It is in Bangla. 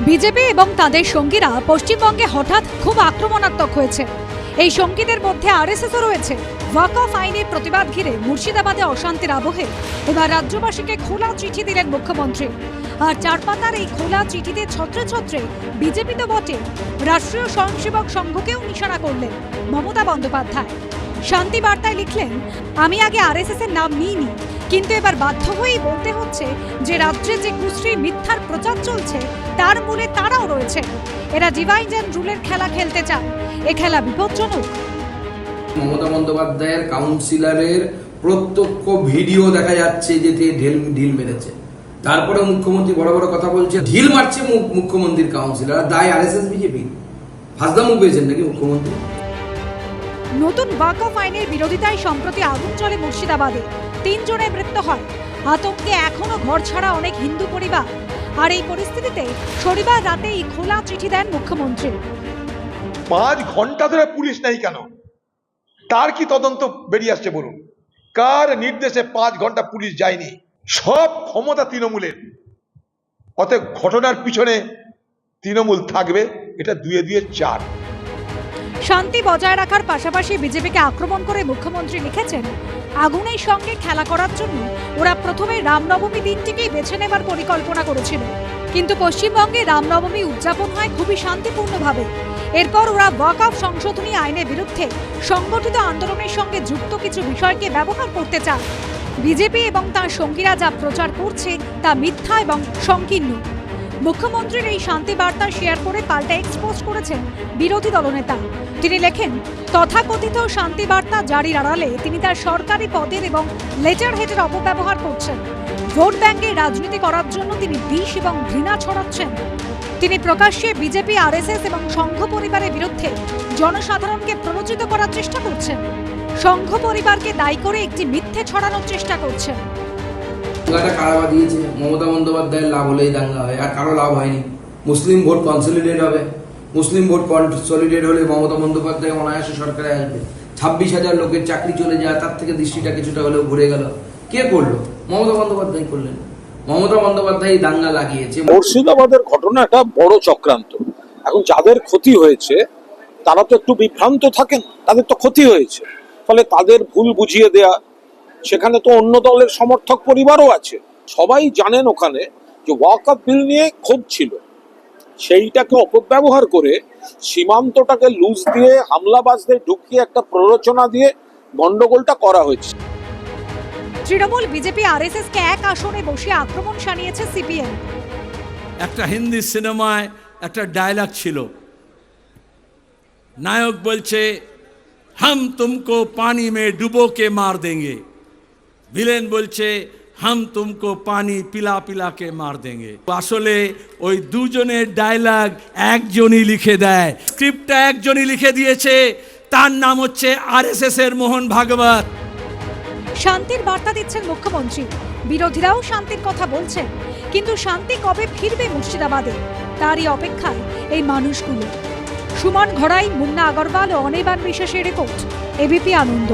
বিজেপি এবং তাদের সঙ্গীরা পশ্চিমবঙ্গে হঠাৎ খুব আক্রমণাত্মক হয়েছে। এই সঙ্গীদের মধ্যে আরএসএসও রয়েছে। ওয়াকফ আইনের প্রতিবাদ ঘিরে মুর্শিদাবাদে অশান্তির আবহে এবার রাজ্যবাসীকে খোলা চিঠি দিলেন মুখ্যমন্ত্রী। আর চারপাতার এই খোলা চিঠিতে ছত্রে ছত্রে বিজেপি তো বটে, রাষ্ট্রীয় স্বয়ংসেবক সংঘকেও নিশানা করলেন মমতা বন্দ্যোপাধ্যায়। শান্তি বার্তায় লিখলেন, আমি আগে আরএসএস এর নাম নিইনি, কিন্তু এবার বাধ্য হয়েই বলতে হচ্ছে যে রাজ্যে যে কুশ্রী মিথ্যার প্রচার চলছে তার মূলে তারাও রয়েছে। এরা ডিভাইড অ্যান্ড রুলের খেলা খেলতে চান। এ খেলা বিপজ্জনক। মমতা বন্দ্যোপাধ্যায়ের কাউন্সিলরের প্রত্যক্ষ ভিডিও দেখা যাচ্ছে যে ঢিল মেরেছে, তারপরে মুখ্যমন্ত্রী বড় বড় কথা বলছে, ঢিল মারছে মুখ্যমন্ত্রীর কাউন্সিলর। দায় আরএসএস বিজেপি। হাসদা মুখ পেয়েছেন নাকি মুখ্যমন্ত্রী? নতুন ওয়াকফ আইনের বিরোধিতায় সম্প্রতি আগুন চলে মুর্শিদাবাদে। 3 জনের মৃত্যু হয়। আতঙ্কে এখনো ঘর ছাড়া অনেক হিন্দু পরিবার। আর এই পরিস্থিতিতে শনিবার রাতেই খোলা চিঠি দেন মুখ্যমন্ত্রী। 5 ঘন্টা ধরে পুলিশ নেই কেন? তার কি তদন্ত বেরিয়ে আসছে বলুন? কার নির্দেশে 5 ঘন্টা পুলিশ যায়নি? সব ক্ষমতা তৃণমূলের। অতএব ঘটনার পিছনে তৃণমূল থাকবে, এটা 2 এ 4। শান্তি বজায় রাখার পাশাপাশি বিজেপিকে আক্রমণ করে মুখ্যমন্ত্রী লিখেছেন, আগুনের সঙ্গে খেলা করার জন্য ওরা প্রথমে রামনবমী দিনটিকেই বেছে নেবার পরিকল্পনা করেছিল, কিন্তু পশ্চিমবঙ্গে রামনবমী উদযাপন হয় খুবই শান্তিপূর্ণভাবে। এরপর ওরা ওয়াকফ সংশোধনী আইনের বিরুদ্ধে সংগঠিত আন্দোলনের সঙ্গে যুক্ত কিছু বিষয়কে ব্যবহার করতে চায়। বিজেপি এবং তার সঙ্গীরা যা প্রচার করছে তা মিথ্যা এবং সংকীর্ণ। মুখ্যমন্ত্রীর এই শান্তি বার্তা শেয়ার করে পাল্টা এক্সপোজ করেছেন বিরোধী দলনেতা। তিনি লেখেন, তথাকথিত শান্তি বার্তা জারির আড়ালে তিনি তার সরকারি পদের এবং লেটার হেডের অপব্যবহার করছেন। ভোট ব্যাংকে রাজনীতি করার জন্য তিনি বিষ এবং ঘৃণা ছড়াচ্ছেন। তিনি প্রকাশ্যে বিজেপি, আরএসএস এবং সংঘ পরিবারের বিরুদ্ধে জনসাধারণকে প্ররোচিত করার চেষ্টা করছেন। সংঘ পরিবারকে দায়ী করে একটি মিথ্যে ছড়ানোর চেষ্টা করছেন। দাঙ্গাটা কারা বাঁধিয়েছে? মমতা বন্দ্যোপাধ্যায়ের লাভ হলেই দাঙ্গা হয়, আর কারো লাভ হয়নি। মুসলিম ভোট কনসলিডেট হবে। মুসলিম ভোট কনসলিডেট হলে মমতা বন্দ্যোপাধ্যায় অনায়াসে সরকারে আসবে। 26,000 লোকের চাকরি চলে যায়, তার থেকে দৃষ্টিটা কিছুটা হলেও ঘুরে গেল। কে করলো? মমতা বন্দ্যোপাধ্যায় করলেন। মমতা বন্দ্যোপাধ্যায় দাঙ্গা লাগিয়েছে। মুর্শিদাবাদের ঘটনা একটা বড় চক্রান্ত। এখন যাদের ক্ষতি হয়েছে তারা তো একটু বিভ্রান্ত থাকেন, তাদের তো ক্ষতি হয়েছে, ফলে তাদের ভুল বুঝিয়ে দেয়া। সেখানে তো অন্য দলের সমর্থক পরিবারও আছে। সবাই জানেন ওখানে যে ওয়াকফ বিল নিয়ে ক্ষোভ ছিল, সেইটাকে অপব্যবহার করে সীমান্তটাকে লুজ দিয়ে হামলাবাজদের ঢুকিয়ে একটা প্ররোচনা দিয়ে গন্ডগোলটা করা হয়েছে। তৃণমূল, বিজেপি, আরএসএস কে এক আসনে বসিয়ে আক্রমণ শানিয়েছে সিপিএম। একটা হিন্দি সিনেমায় একটা ডায়লগ ছিল, নায়ক বলছে হাম তুমকো পানি মে ডুবো কে মার দেঙ্গে, ভিলেন বলছে হাম তুমকো পানি পিলা পিলা কে মার দেঙ্গে। আসলে ওই দুজনের ডায়লগ একজনই লিখে দেয়, স্ক্রিপ্টটা একজনই লিখে দিয়েছে, তার নাম হচ্ছে আরএসএস এর মোহন ভাগবত। শান্তির বার্তা দিচ্ছেন মুখ্যমন্ত্রী, বিরোধীরাও শান্তির কথা বলছেন, কিন্তু শান্তি কবে ফিরবে মুর্শিদাবাদে তারই অপেক্ষায় এই মানুষগুলো। সুমন ঘড়াই, মুন্না আগরওয়াল ও অনির্বাণ বিশ্বাসের রিপোর্ট, এবিপি আনন্দ।